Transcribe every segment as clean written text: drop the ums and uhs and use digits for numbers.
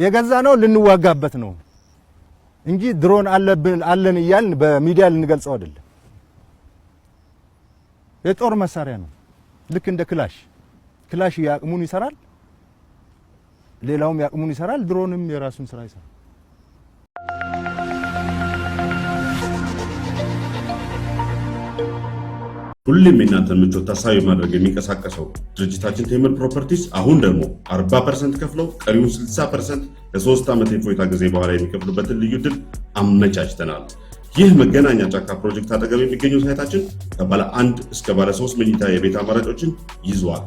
የገዛ ነው ልንዋጋበት ነው እንጂ ድሮን አለን እያልን በሚዲያ ልንገልጸው አይደለም። የጦር መሳሪያ ነው። ልክ እንደ ክላሽ ያቅሙን ይሰራል፣ ሌላውም ያቅሙን ይሰራል፣ ድሮንም የራሱን ስራ ይሰራል። ሁሉም የእናንተን ምቾት ታሳቢ ማድረግ የሚንቀሳቀሰው ድርጅታችን ቴምር ፕሮፐርቲስ አሁን ደግሞ 40% ከፍለው ቀሪውን 60% ከ3 ዓመት የፎይታ ጊዜ በኋላ የሚከፍሉበትን ልዩ ዕድል አመቻችተናል። ይህ መገናኛ ጫካ ፕሮጀክት አጠገብ የሚገኘው ሳይታችን ከባለ 1 እስከ ባለ 3 መኝታ የቤት አማራጮችን ይዟል።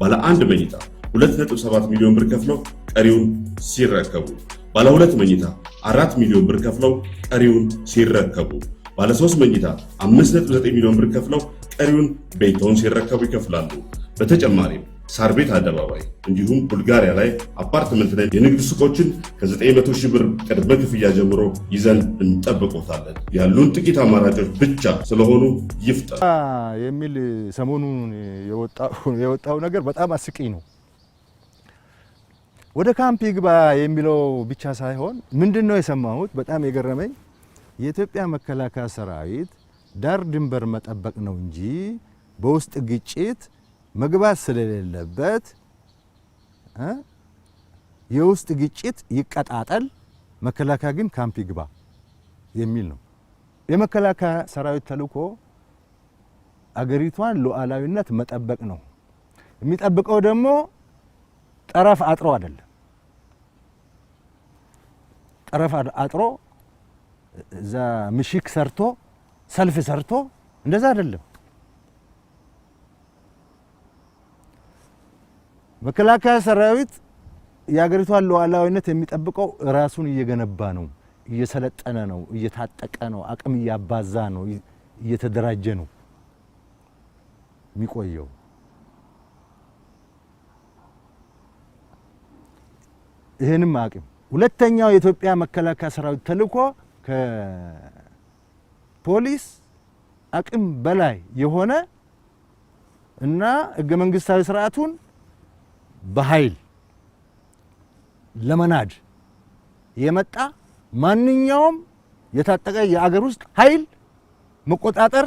ባለ 1 መኝታ 2.7 ሚሊዮን ብር ከፍለው ቀሪውን ሲረከቡ፣ ባለ 2 መኝታ 4 ሚሊዮን ብር ከፍለው ቀሪውን ሲረከቡ፣ ባለ 3 መኝታ 5.9 ሚሊዮን ብር ከፍለው ቀሪውን ቤቶን ሲረከቡ ይከፍላሉ። በተጨማሪም ሳር ቤት አደባባይ እንዲሁም ቡልጋሪያ ላይ አፓርትመንት ላይ የንግድ ሱቆችን ከ900 ሺህ ብር ቅድመ ክፍያ ጀምሮ ይዘን እንጠብቆታለን። ያሉን ጥቂት አማራጮች ብቻ ስለሆኑ ይፍጠን የሚል ሰሞኑን የወጣው ነገር በጣም አስቂኝ ነው። ወደ ካምፕ ይግባ የሚለው ብቻ ሳይሆን ምንድነው የሰማሁት በጣም የገረመኝ የኢትዮጵያ መከላከያ ሰራዊት ዳር ድንበር መጠበቅ ነው እንጂ በውስጥ ግጭት መግባት ስለሌለበት የውስጥ ግጭት ይቀጣጠል፣ መከላከያ ግን ካምፕ ይግባ የሚል ነው። የመከላከያ ሰራዊት ተልዕኮ አገሪቷን ሉዓላዊነት መጠበቅ ነው። የሚጠብቀው ደግሞ ጠረፍ አጥሮ አይደለም። ጠረፍ አጥሮ እዛ ምሽግ ሰርቶ ሰልፍ ሰርቶ እንደዛ አይደለም። መከላከያ ሰራዊት የሀገሪቷን ሉዓላዊነት የሚጠብቀው ራሱን እየገነባ ነው፣ እየሰለጠነ ነው፣ እየታጠቀ ነው፣ አቅም እያባዛ ነው፣ እየተደራጀ ነው የሚቆየው። ይሄንም አቅም ሁለተኛው የኢትዮጵያ መከላከያ ሰራዊት ተልዕኮ ከፖሊስ አቅም በላይ የሆነ እና ህገ መንግስታዊ ስርዓቱን በኃይል ለመናድ የመጣ ማንኛውም የታጠቀ የአገር ውስጥ ኃይል መቆጣጠር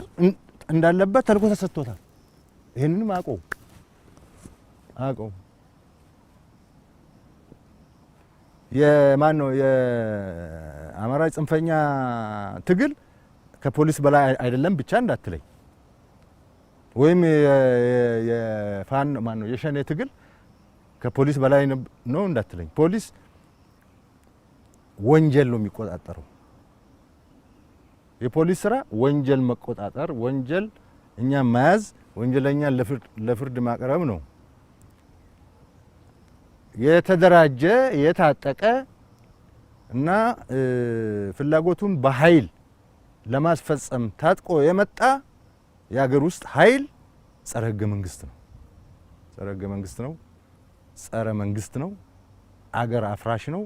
እንዳለበት ተልዕኮ ተሰጥቶታል። ይሄንንም አውቀው የማን ነው የአማራ ጽንፈኛ ትግል ከፖሊስ በላይ አይደለም ብቻ እንዳትለኝ፣ ወይም የፋን ማን ነው የሸኔ ትግል ከፖሊስ በላይ ነው እንዳትለኝ። ፖሊስ ወንጀል ነው የሚቆጣጠረው። የፖሊስ ስራ ወንጀል መቆጣጠር፣ ወንጀል እኛ መያዝ፣ ወንጀለኛ ለፍርድ ማቅረብ ነው። የተደራጀ የታጠቀ እና ፍላጎቱን በኃይል ለማስፈጸም ታጥቆ የመጣ የሀገር ውስጥ ኃይል ጸረ ህገ መንግስት ነው። ጸረ ህገ መንግስት ነው። ጸረ መንግስት ነው። አገር አፍራሽ ነው።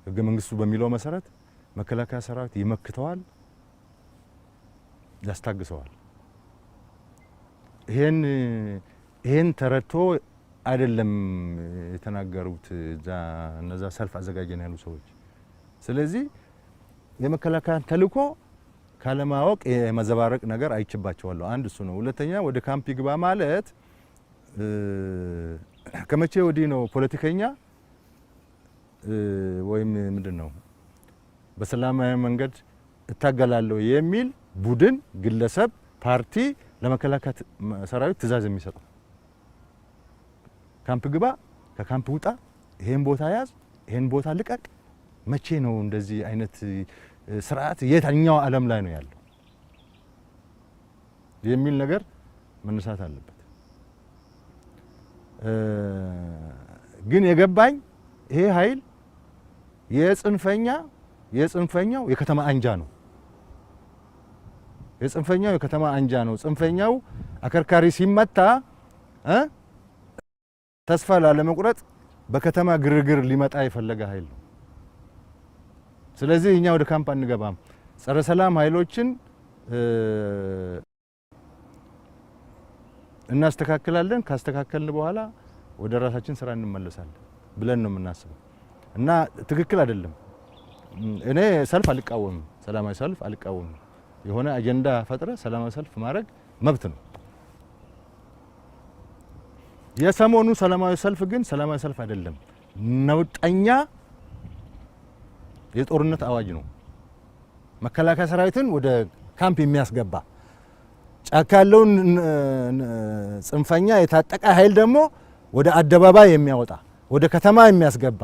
ህገ መንግስቱ በሚለው መሰረት መከላከያ ሰራዊት ይመክተዋል፣ ያስታግሰዋል። ይሄን ተረድቶ አይደለም የተናገሩት እነዛ ሰልፍ አዘጋጀን ያሉ ሰዎች። ስለዚህ የመከላከያ ተልዕኮ ካለማወቅ የመዘባረቅ ነገር አይችባቸዋለሁ። አንድ እሱ ነው። ሁለተኛ ወደ ካምፕ ይግባ ማለት ከመቼ ወዲህ ነው ፖለቲከኛ ወይም ምንድነው በሰላማዊ መንገድ እታገላለሁ የሚል ቡድን፣ ግለሰብ፣ ፓርቲ ለመከላከያ ሰራዊት ትእዛዝ የሚሰጠው? ካምፕ ግባ፣ ከካምፕ ውጣ፣ ይሄን ቦታ ያዝ፣ ይሄን ቦታ ልቀቅ። መቼ ነው እንደዚህ አይነት ስርዓት የትኛው ዓለም ላይ ነው ያለው የሚል ነገር መነሳት አለበት። ግን የገባኝ ይሄ ኃይል የጽንፈኛው የከተማ አንጃ ነው። የጽንፈኛው የከተማ አንጃ ነው። ጽንፈኛው አከርካሪ ሲመታ ተስፋ ላለመቁረጥ በከተማ ግርግር ሊመጣ የፈለገ ኃይል ነው። ስለዚህ እኛ ወደ ካምፕ አንገባም። ጸረ ሰላም ኃይሎችን እናስተካክላለን። ካስተካከልን በኋላ ወደ ራሳችን ስራ እንመለሳለን ብለን ነው የምናስበው። እና ትክክል አይደለም። እኔ ሰልፍ አልቃወምም፣ ሰላማዊ ሰልፍ አልቃወምም። የሆነ አጀንዳ ፈጥረ ሰላማዊ ሰልፍ ማድረግ መብት ነው። የሰሞኑ ሰላማዊ ሰልፍ ግን ሰላማዊ ሰልፍ አይደለም፣ ነውጠኛ የጦርነት አዋጅ ነው። መከላከያ ሰራዊትን ወደ ካምፕ የሚያስገባ ጫካ ያለውን ጽንፈኛ የታጠቀ ኃይል ደግሞ ወደ አደባባይ የሚያወጣ ወደ ከተማ የሚያስገባ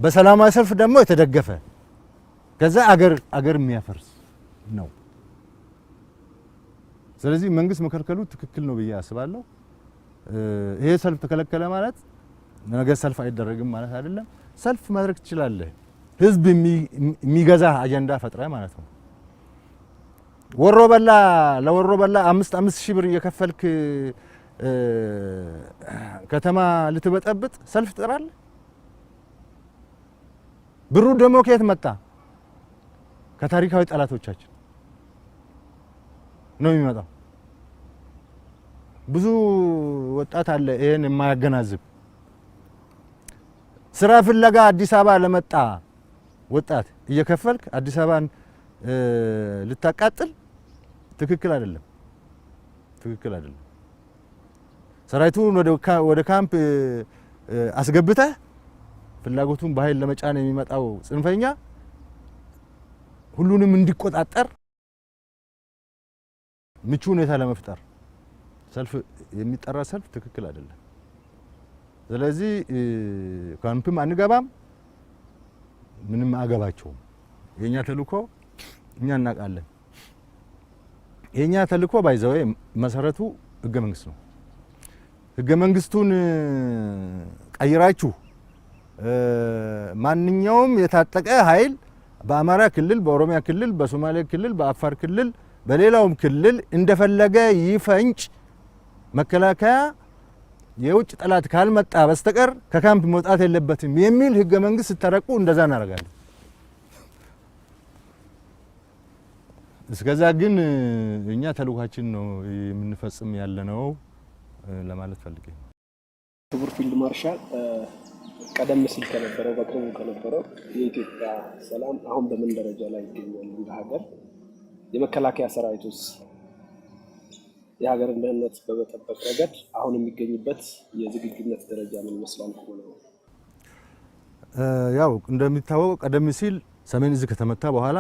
በሰላማዊ ሰልፍ ደግሞ የተደገፈ ከዛ አገር የሚያፈርስ ነው። ስለዚህ መንግስት መከልከሉ ትክክል ነው ብዬ አስባለሁ። ይሄ ሰልፍ ተከለከለ ማለት ነገ ሰልፍ አይደረግም ማለት አይደለም። ሰልፍ ማድረግ ትችላለህ፣ ህዝብ የሚገዛ አጀንዳ ፈጥረ ማለት ነው። ወሮ በላ ለወሮ በላ 5 ሺህ ብር እየከፈልክ ከተማ ልትበጠብጥ ሰልፍ ትጠራለህ? ብሩ ደግሞ ከየት መጣ? ከታሪካዊ ጠላቶቻችን ነው የሚመጣው። ብዙ ወጣት አለ ይሄን የማያገናዝብ። ስራ ፍለጋ አዲስ አበባ ለመጣ ወጣት እየከፈልክ አዲስ አበባን ልታቃጥል ትክክል አይደለም፣ ትክክል አይደለም። ሰራዊቱን ወደ ካምፕ አስገብተህ ፍላጎቱን በኃይል ለመጫን የሚመጣው ጽንፈኛ ሁሉንም እንዲቆጣጠር ምቹ ሁኔታ ለመፍጠር ሰልፍ የሚጠራ ሰልፍ ትክክል አይደለም። ስለዚህ ካምፕም አንገባም፣ ምንም አገባቸውም። የኛ ተልእኮ እኛ እናውቃለን። የኛ ተልእኮ ባይዘው መሰረቱ ህገ መንግስት ነው። ህገ መንግስቱን ቀይራችሁ ማንኛውም የታጠቀ ኃይል በአማራ ክልል፣ በኦሮሚያ ክልል፣ በሶማሌ ክልል፣ በአፋር ክልል፣ በሌላውም ክልል እንደፈለገ ይፈንጭ፣ መከላከያ የውጭ ጠላት ካልመጣ በስተቀር ከካምፕ መውጣት የለበትም የሚል ህገ መንግስት ተረቁ። እንደዛ እናደርጋለን። እስከዛ ግን እኛ ተልእኳችን ነው የምንፈጽም ያለነው ለማለት ፈልጌ። ክቡር ፊልድ ማርሻል ቀደም ሲል ከነበረው በቅርቡ ከነበረው የኢትዮጵያ ሰላም አሁን በምን ደረጃ ላይ ይገኛል? እንደ ሀገር የመከላከያ ሰራዊቱስ የሀገርን ደህንነት በመጠበቅ ረገድ አሁን የሚገኝበት የዝግጁነት ደረጃ ምን ይመስላል? ያው እንደሚታወቀው ቀደም ሲል ሰሜን እዝ ከተመታ በኋላ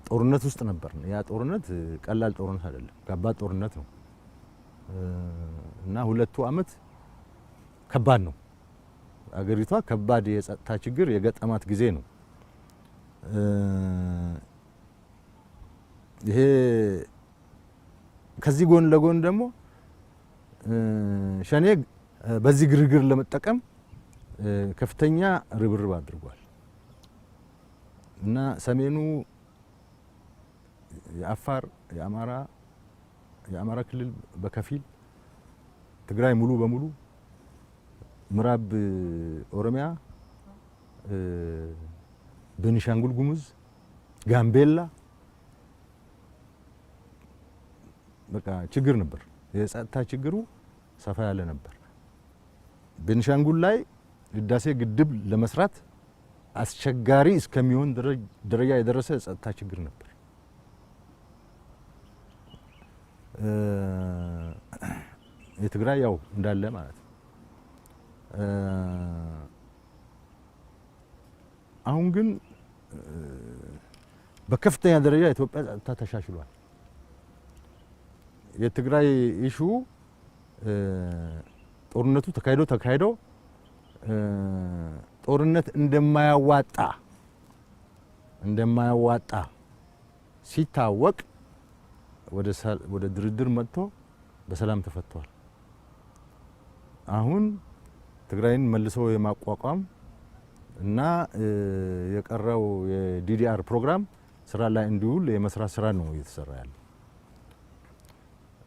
ጦርነት ውስጥ ነበር። ያ ጦርነት ቀላል ጦርነት አይደለም፣ ከባድ ጦርነት ነው እና 2 ዓመት ከባድ ነው። አገሪቷ ከባድ የጸጥታ ችግር የገጠማት ጊዜ ነው። ይሄ ከዚህ ጎን ለጎን ደግሞ ሸኔ በዚህ ግርግር ለመጠቀም ከፍተኛ ርብርብ አድርጓል እና ሰሜኑ የአፋር የአማራ ክልል በከፊል ትግራይ ሙሉ በሙሉ ምዕራብ ኦሮሚያ፣ ቤኒሻንጉል ጉሙዝ፣ ጋምቤላ በቃ ችግር ነበር። የጸጥታ ችግሩ ሰፋ ያለ ነበር። ቤኒሻንጉል ላይ ህዳሴ ግድብ ለመስራት አስቸጋሪ እስከሚሆን ደረጃ የደረሰ የጸጥታ ችግር ነበር። የትግራይ ያው እንዳለ ማለት ነው። አሁን ግን በከፍተኛ ደረጃ የኢትዮጵያ ጸጥታ ተሻሽሏል። የትግራይ ኢሹ ጦርነቱ ተካሂዶ ጦርነት እንደማያዋጣ ሲታወቅ ወደ ድርድር መጥቶ በሰላም ተፈቷል። አሁን ትግራይን መልሶ የማቋቋም እና የቀረው የዲዲአር ፕሮግራም ስራ ላይ እንዲውል የመስራት ስራ ነው እየተሰራ ያለው።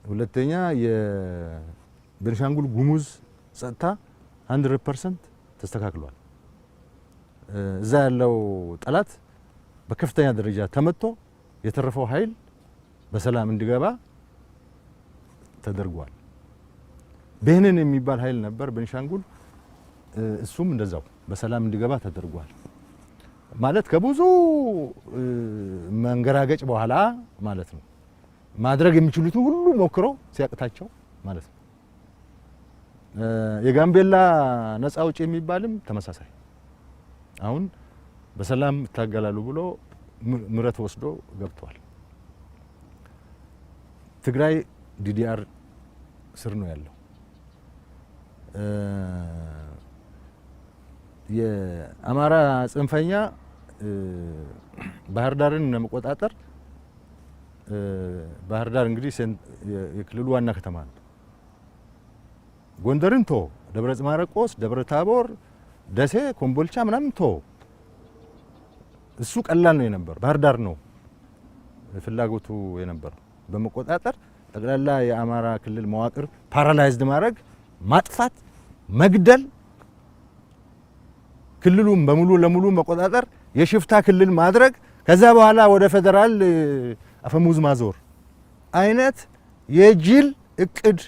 ሁለተኛ የቤኒሻንጉል ጉሙዝ ጸጥታ 100% ተስተካክሏል። እዛ ያለው ጠላት በከፍተኛ ደረጃ ተመቶ የተረፈው ኃይል በሰላም እንዲገባ ተደርጓል። ብሄንን የሚባል ኃይል ነበር ቤንሻንጉል እሱም እንደዛው በሰላም እንዲገባ ተደርጓል ማለት ከብዙ መንገራገጭ በኋላ ማለት ነው ማድረግ የሚችሉት ሁሉ ሞክረው ሲያቅታቸው ማለት ነው የጋምቤላ ነፃ አውጪ የሚባልም ተመሳሳይ አሁን በሰላም ታገላሉ ብሎ ምረት ወስዶ ገብቷል ትግራይ ዲዲአር ስር ነው ያለው የአማራ ጽንፈኛ ባህር ዳርን ለመቆጣጠር ባህር ዳር እንግዲህ የክልሉ ዋና ከተማ ነው ጎንደርን ቶ ደብረ ማርቆስ ደብረ ታቦር ደሴ ኮምቦልቻ ምናምን ቶ እሱ ቀላል ነው የነበር ባህር ዳር ነው ፍላጎቱ የነበር በመቆጣጠር ጠቅላላ የአማራ ክልል መዋቅር ፓራላይዝድ ማድረግ ማጥፋት መግደል ክልሉን በሙሉ ለሙሉ መቆጣጠር የሽፍታ ክልል ማድረግ ከዛ በኋላ ወደ ፌደራል አፈሙዝ ማዞር አይነት የጅል እቅድ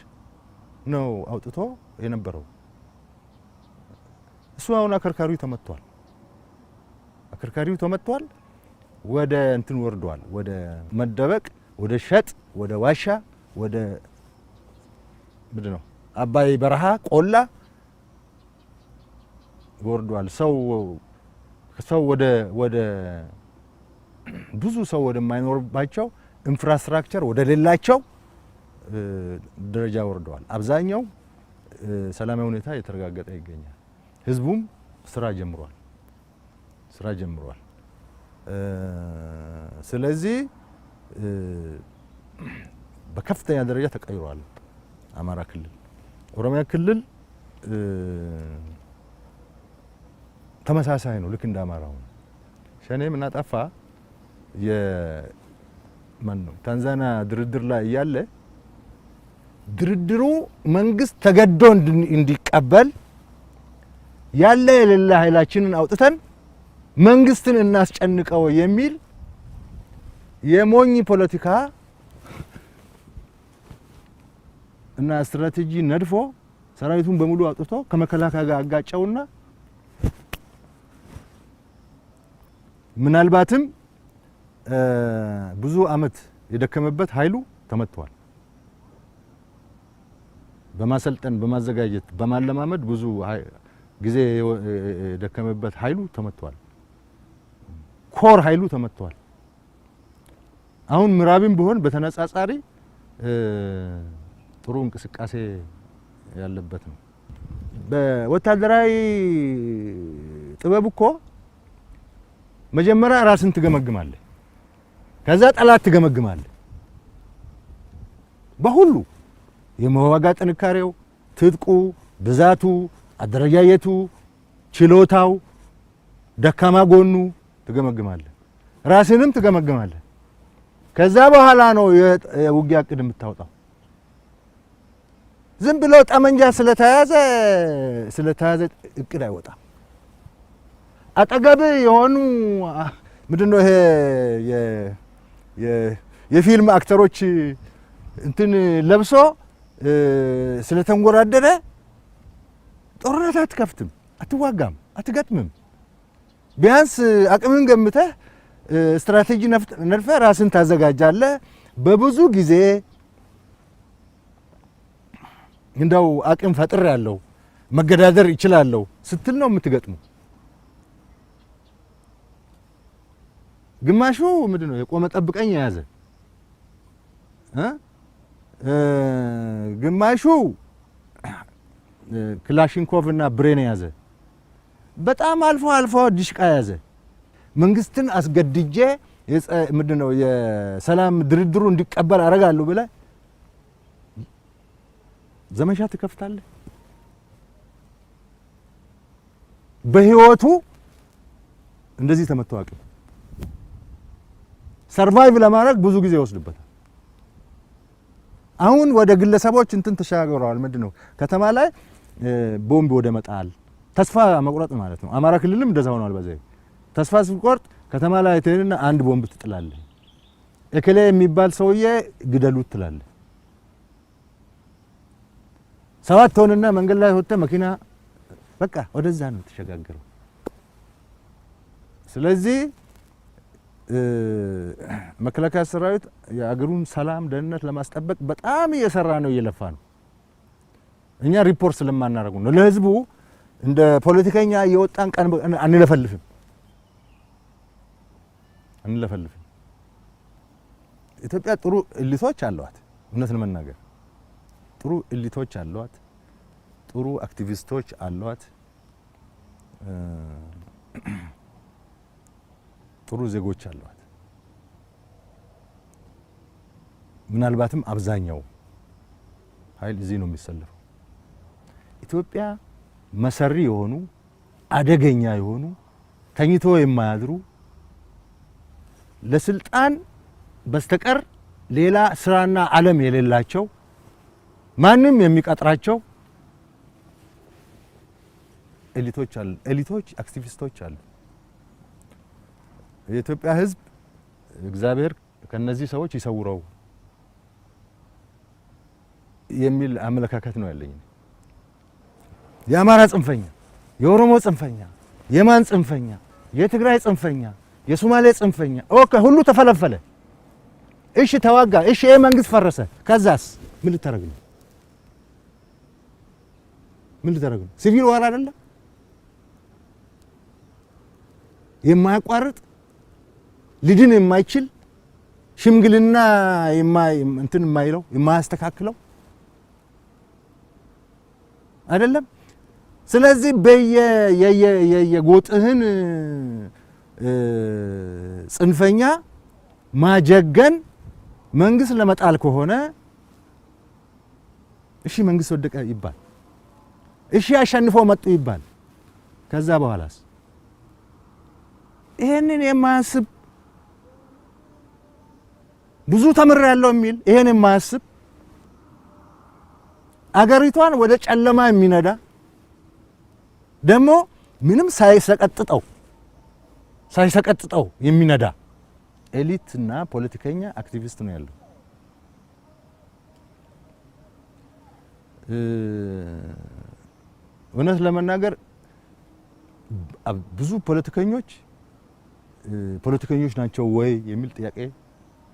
ነው አውጥቶ የነበረው እሱ አሁን አከርካሪው ተመቷል ወደ እንትን ወርዷል ወደ መደበቅ ወደ ሸጥ ወደ ዋሻ ወደ ምንድነው አባይ በረሃ ቆላ ወርዷል ሰው ወደ ብዙ ሰው ወደ ማይኖርባቸው ኢንፍራስትራክቸር ወደ ሌላቸው ደረጃ ወርደዋል አብዛኛው ሰላማዊ ሁኔታ የተረጋገጠ ይገኛል ህዝቡም ስራ ጀምሯል ስለዚህ በከፍተኛ ደረጃ ተቀይሯል አማራ ክልል ኦሮሚያ ክልል ተመሳሳይ ነው ልክ እንደ አማራው ሸኔ ምን አጠፋ የማን ነው ታንዛኒያ ድርድር ላይ ያለ ድርድሩ መንግስት ተገዶ እንዲቀበል ያለ የሌለ ኃይላችንን አውጥተን መንግስትን እናስጨንቀው የሚል የሞኝ ፖለቲካ እና ስትራቴጂ ነድፎ ሰራዊቱን በሙሉ አውጥቶ ከመከላከያ ጋር አጋጨውና ምናልባትም ብዙ አመት የደከመበት ኃይሉ ተመቷል በማሰልጠን በማዘጋጀት በማለማመድ ብዙ ጊዜ የደከመበት ኃይሉ ተመቷል ኮር ኃይሉ ተመቷል አሁን ምራብም ቢሆን በተነጻጻሪ ጥሩ እንቅስቃሴ ያለበት ነው በወታደራዊ ጥበብ እኮ መጀመሪያ ራስን ትገመግማለህ ከዛ ጠላት ትገመግማለህ በሁሉ የመዋጋ ጥንካሬው ትጥቁ ብዛቱ አደረጃጀቱ ችሎታው ደካማ ጎኑ ትገመግማለህ ራስንም ትገመግማለህ ከዛ በኋላ ነው የውጊያ እቅድ የምታወጣው ዝም ብሎ ጠመንጃ ስለተያዘ እቅድ አይወጣም አጠገብ የሆኑ ምንድነው ይሄ የፊልም አክተሮች እንትን ለብሶ ስለተንጎራደደ ጦርነት አትከፍትም አትዋጋም አትገጥምም ቢያንስ አቅምን ገምተህ ስትራቴጂ ነድፈህ ራስን ታዘጋጃለህ በብዙ ጊዜ እንደው አቅም ፈጥር ያለው መገዳደር ይችላልው ስትል ነው የምትገጥሙ ግማሹ ምንድነው የቆመ ጠብቀኝ ያዘ ግማሹ ክላሽንኮቭ እና ብሬን ያዘ በጣም አልፎ ዲሽቃ ያዘ መንግስትን አስገድጄ ምንድነው የሰላም ድርድሩ እንዲቀበል አረጋለሁ ብለ ዘመቻ ትከፍታለህ በህይወቱ እንደዚህ ተመተዋቀ ሰርቫይቭ ለማድረግ ብዙ ጊዜ ይወስድበታል አሁን ወደ ግለሰቦች እንትን ተሻገረዋል ምንድነው ከተማ ላይ ቦምብ ወደ መጣል ተስፋ መቁረጥ ማለት ነው አማራ ክልልም እንደዛ ሆኗል በዚህ ተስፋ ሲቆርጥ ከተማ ላይ ተይና አንድ ቦምብ ትጥላለህ እከለ የሚባል ሰውዬ ግደሉት ትላለህ 7 ሆነና መንገድ ላይ ወጥተ መኪና በቃ ወደዛ ነው ተሸጋገረው። ስለዚህ መከላከያ ሰራዊት የአገሩን ሰላም ደህንነት ለማስጠበቅ በጣም እየሰራ ነው፣ እየለፋ ነው። እኛ ሪፖርት ስለማናደርጉ ነው ለህዝቡ እንደ ፖለቲከኛ እየወጣን ቀን አንለፈልፍም። ኢትዮጵያ ጥሩ እሊቶች አሏት። እውነት ለመናገር ጥሩ እሊቶች አሏት። ጥሩ አክቲቪስቶች አሏት። ጥሩ ዜጎች አሏት። ምናልባትም አብዛኛው ኃይል እዚህ ነው የሚሰለፈው። ኢትዮጵያ መሰሪ የሆኑ አደገኛ የሆኑ ተኝቶ የማያድሩ ለስልጣን በስተቀር ሌላ ስራና ዓለም የሌላቸው ማንም የሚቀጥራቸው ኤሊቶች አሉ። ኤሊቶች አክቲቪስቶች አሉ። የኢትዮጵያ ሕዝብ እግዚአብሔር ከነዚህ ሰዎች ይሰውረው የሚል አመለካከት ነው ያለኝ። የአማራ ጽንፈኛ፣ የኦሮሞ ጽንፈኛ፣ የማን ጽንፈኛ፣ የትግራይ ጽንፈኛ፣ የሶማሌ ጽንፈኛ ኦኬ ሁሉ ተፈለፈለ። እሺ ተዋጋ። እሺ ይሄ መንግስት ፈረሰ። ከዛስ ምን ልታረግ ነው? ሲቪል ዋር አይደለም የማያቋርጥ ሊድን የማይችል ሽምግልና እንትን የማይለው የማያስተካክለው አይደለም። ስለዚህ የጎጥህን ጽንፈኛ ማጀገን መንግስት ለመጣል ከሆነ እሺ መንግስት ወደቀ ይባል፣ እሺ አሸንፎ መጡ ይባል። ከዛ በኋላስ ይሄንን የማያስብ ብዙ ተምር ያለው የሚል ይሄን የማያስብ አገሪቷን ወደ ጨለማ የሚነዳ ደግሞ ምንም ሳይሰቀጥጠው የሚነዳ ኤሊት እና ፖለቲከኛ አክቲቪስት ነው ያለው። እውነት ለመናገር ብዙ ፖለቲከኞች ናቸው ወይ የሚል ጥያቄ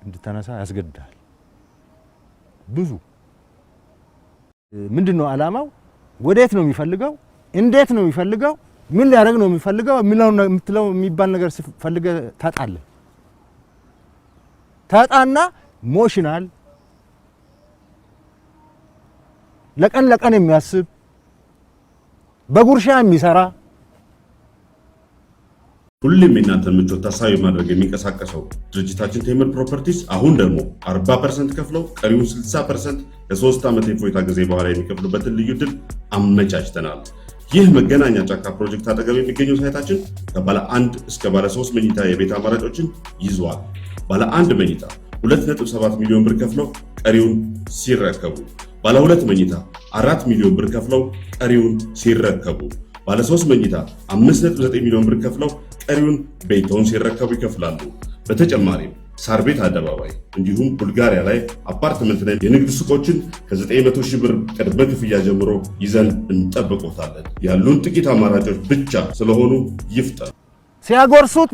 እንድታነሳ ያስገድዳል። ብዙ ምንድነው ዓላማው? ወዴት ነው የሚፈልገው? እንዴት ነው የሚፈልገው? ምን ሊያደርግ ነው የሚፈልገው? የምትለው የሚባል ነገር ፈልገ ታጣና ሞሽናል ለቀን የሚያስብ በጉርሻ የሚሰራ ሁሉም የእናንተን ምቾት ታሳቢ ማድረግ የሚንቀሳቀሰው ድርጅታችን ቴምር ፕሮፐርቲስ አሁን ደግሞ 40% ከፍለው ቀሪውን 60% ለ3 ዓመት የፎይታ ጊዜ በኋላ የሚከፍሉበትን ልዩ ዕድል አመቻችተናል። ይህ መገናኛ ጫካ ፕሮጀክት አጠገብ የሚገኘው ሳይታችን ከባለ 1 እስከ ባለ 3 መኝታ የቤት አማራጮችን ይዟል። ባለ 1 መኝታ 2.7 ሚሊዮን ብር ከፍለው ቀሪውን ሲረከቡ፣ ባለ 2 መኝታ 4 ሚሊዮን ብር ከፍለው ቀሪውን ሲረከቡ፣ ባለ 3 መኝታ 5.9 ሚሊዮን ብር ከፍለው ቀሪውን ቤቶን ሲረከቡ ይከፍላሉ። በተጨማሪም ሳር ቤት አደባባይ እንዲሁም ቡልጋሪያ ላይ አፓርትመንትና የንግድ ሱቆችን ከ900 ሺህ ብር ቅድመ ክፍያ ጀምሮ ይዘን እንጠብቆታለን። ያሉን ጥቂት አማራጮች ብቻ ስለሆኑ ይፍጠኑ። ሲያጎርሱት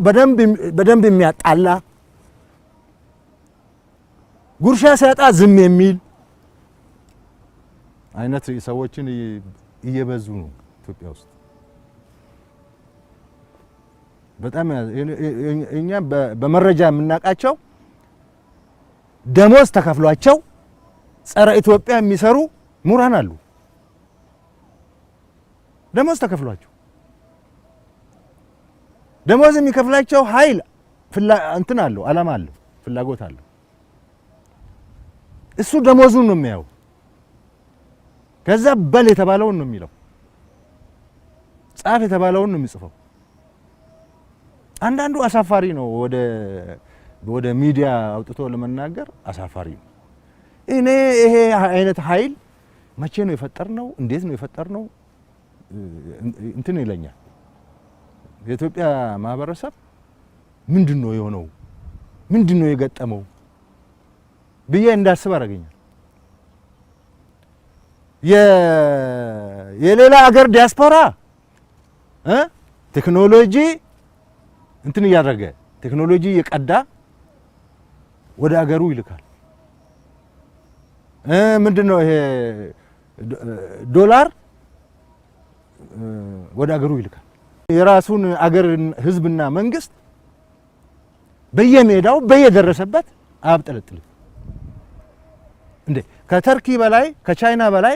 በደንብ የሚያጣላ ጉርሻ ሲያጣ ዝም የሚል አይነት ሰዎችን እየበዙ ነው ኢትዮጵያ ውስጥ። በጣም እኛ በመረጃ የምናውቃቸው ደሞዝ ተከፍሏቸው ጸረ ኢትዮጵያ የሚሰሩ ምሁራን አሉ። ደሞዝ ተከፍሏቸው ደሞዝ የሚከፍላቸው ኃይል እንትን አለው፣ ዓላማ አለው፣ ፍላጎት አለው። እሱ ደሞዙን ነው የሚያየው። ከዛ በል የተባለውን ነው የሚለው፣ ጻፍ የተባለውን ነው የሚጽፈው። አንዳንዱ አሳፋሪ ነው። ወደ ሚዲያ አውጥቶ ለመናገር አሳፋሪ ነው። እኔ ይሄ አይነት ኃይል መቼ ነው የፈጠርነው? እንዴት ነው የፈጠርነው? እንትን ይለኛል። የኢትዮጵያ ማህበረሰብ ምንድነው የሆነው? ምንድነው የገጠመው ብዬ እንዳስብ አደረገኛል። የሌላ ሀገር ዲያስፖራ ቴክኖሎጂ እንትን እያደረገ ቴክኖሎጂ እየቀዳ ወደ ሀገሩ ይልካል። ምንድነው ይሄ ዶላር ወደ ሀገሩ ይልካል። የራሱን አገር ህዝብና መንግስት በየሜዳው በየደረሰበት አያብጠለጥልም እንዴ። ከተርኪ በላይ ከቻይና በላይ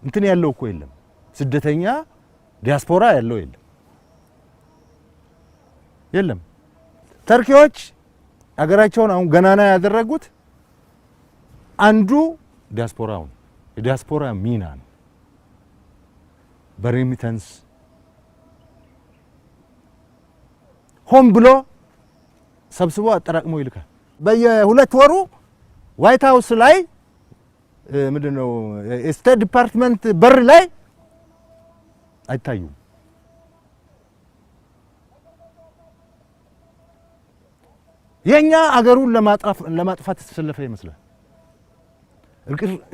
እንትን ያለው እኮ የለም። ስደተኛ ዲያስፖራ ያለው የለም። ተርኪዎች አገራቸውን አሁን ገናና ያደረጉት አንዱ ዲያስፖራው ነው። የዲያስፖራ ሚና ነው። በሬሚታንስ ሆም ብሎ ሰብስቦ አጠራቅሞ ይልካል። በየ2 ወሩ ዋይት ሃውስ ላይ ምንድነው ስቴት ዲፓርትመንት በር ላይ አይታዩም። የኛ አገሩን ለማጥፋት ተሰለፈ ይመስላል።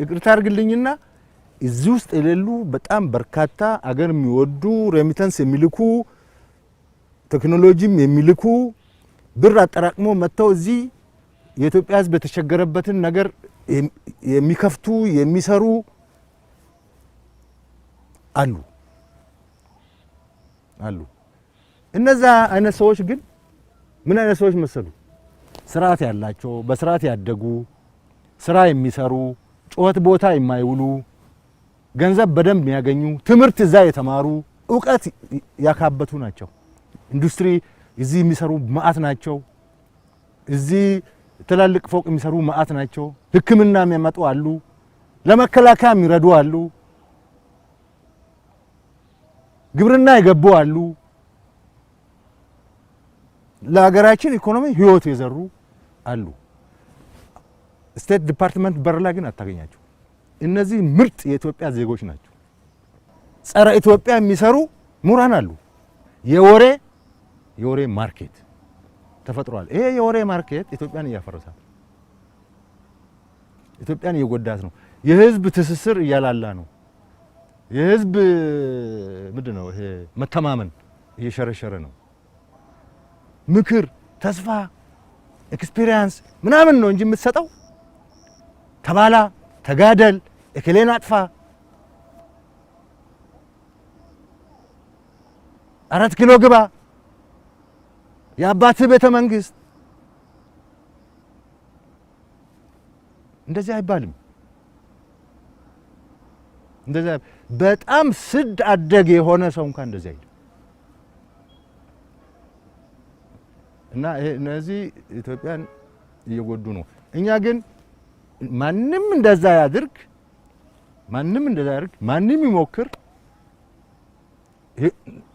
ይቅርታ አድርግልኝና እዚህ ውስጥ የሌሉ በጣም በርካታ አገር የሚወዱ ሬሚታንስ የሚልኩ ቴክኖሎጂም የሚልኩ ብር አጠራቅሞ መጥተው እዚህ የኢትዮጵያ ሕዝብ የተቸገረበትን ነገር የሚከፍቱ የሚሰሩ አሉ። እነዛ አይነት ሰዎች ግን ምን አይነት ሰዎች መሰሉ? ስርዓት ያላቸው፣ በስርዓት ያደጉ፣ ስራ የሚሰሩ፣ ጩኸት ቦታ የማይውሉ፣ ገንዘብ በደንብ የሚያገኙ፣ ትምህርት እዛ የተማሩ፣ እውቀት ያካበቱ ናቸው። ኢንዱስትሪ እዚህ የሚሰሩ ማአት ናቸው። እዚህ ትላልቅ ፎቅ የሚሰሩ ማአት ናቸው። ሕክምና የሚያመጡ አሉ። ለመከላከያ የሚረዱ አሉ። ግብርና የገቡ አሉ። ለሀገራችን ኢኮኖሚ ህይወት የዘሩ አሉ። ስቴት ዲፓርትመንት በር ላይ ግን አታገኛቸው። እነዚህ ምርጥ የኢትዮጵያ ዜጎች ናቸው። ጸረ ኢትዮጵያ የሚሰሩ ምሁራን አሉ። የወሬ ማርኬት ተፈጥሯል። ይሄ የወሬ ማርኬት ኢትዮጵያን እያፈረሳት፣ ኢትዮጵያን እየጎዳት ነው። የህዝብ ትስስር እያላላ ነው። የህዝብ ምንድነው ይሄ መተማመን እየሸረሸረ ነው። ምክር፣ ተስፋ፣ ኤክስፒሪየንስ ምናምን ነው እንጂ የምትሰጠው ተባላ፣ ተጋደል፣ እከሌን አጥፋ፣ 4 ኪሎ ግባ፣ የአባትህ ቤተ መንግስት እንደዚህ አይባልም። እንደዚህ በጣም ስድ አደግ የሆነ ሰው እንኳን እንደዚህ አይልም። እና እነዚህ ኢትዮጵያን እየጎዱ ነው። እኛ ግን ማንም እንደዛ ያድርግ፣ ማንም ይሞክር፣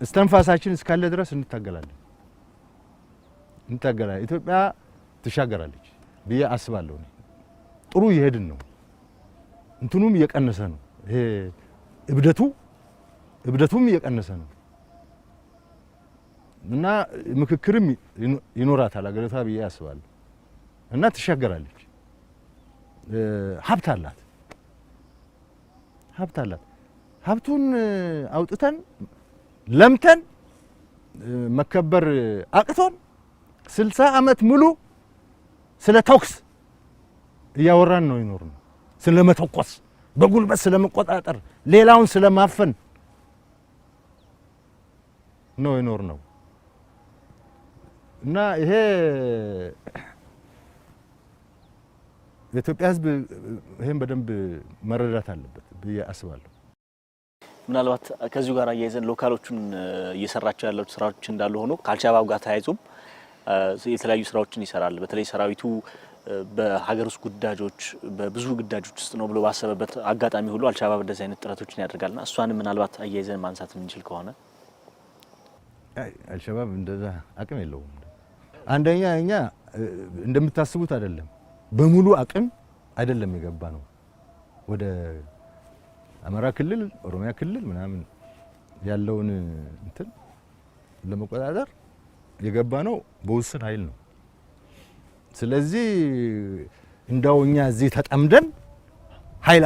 እስተንፋሳችን እስካለ ድረስ እንታገላለን። ኢትዮጵያ ትሻገራለች ብዬ አስባለሁ። ጥሩ እየሄድን ነው። እንትኑም እየቀነሰ ነው። ይሄ እብደቱም እየቀነሰ ነው። እና ምክክርም ይኖራታል አገሪቷ ብዬ አስባለሁ። እና ትሻገራለች። ሀብት አላት። ሀብቱን አውጥተን ለምተን መከበር አቅቶን 60 ዓመት ሙሉ ስለ ተኩስ እያወራን ነው ይኖርነው። ስለ መተኮስ፣ በጉልበት ስለ መቆጣጠር፣ ሌላውን ስለ ማፈን ነው ይኖርነው። እና ይሄ የኢትዮጵያ ሕዝብ ይሄን በደንብ መረዳት አለበት ብዬ አስባለሁ። ምናልባት ከዚሁ ጋር አያይዘን ሎካሎቹን እየሰራቸው ያሉት ስራዎች እንዳሉ ሆኖ ከአልሻባብ ጋር ተያይዞም የተለያዩ ስራዎችን ይሰራል። በተለይ ሰራዊቱ በሀገር ውስጥ ጉዳጆች በብዙ ግዳጆች ውስጥ ነው ብሎ ባሰበበት አጋጣሚ ሁሉ አልሻባብ እንደዚህ አይነት ጥረቶችን ያደርጋልና እሷንም ምናልባት አያይዘን ማንሳት የምንችል ከሆነ አልሻባብ እንደዛ አቅም የለውም። አንደኛ እኛ እንደምታስቡት አይደለም፣ በሙሉ አቅም አይደለም የገባ ነው። ወደ አማራ ክልል፣ ኦሮሚያ ክልል ምናምን ያለውን እንትን ለመቆጣጠር የገባ ነው በውስን ኃይል ነው። ስለዚህ እንደው እኛ እዚህ ተጠምደን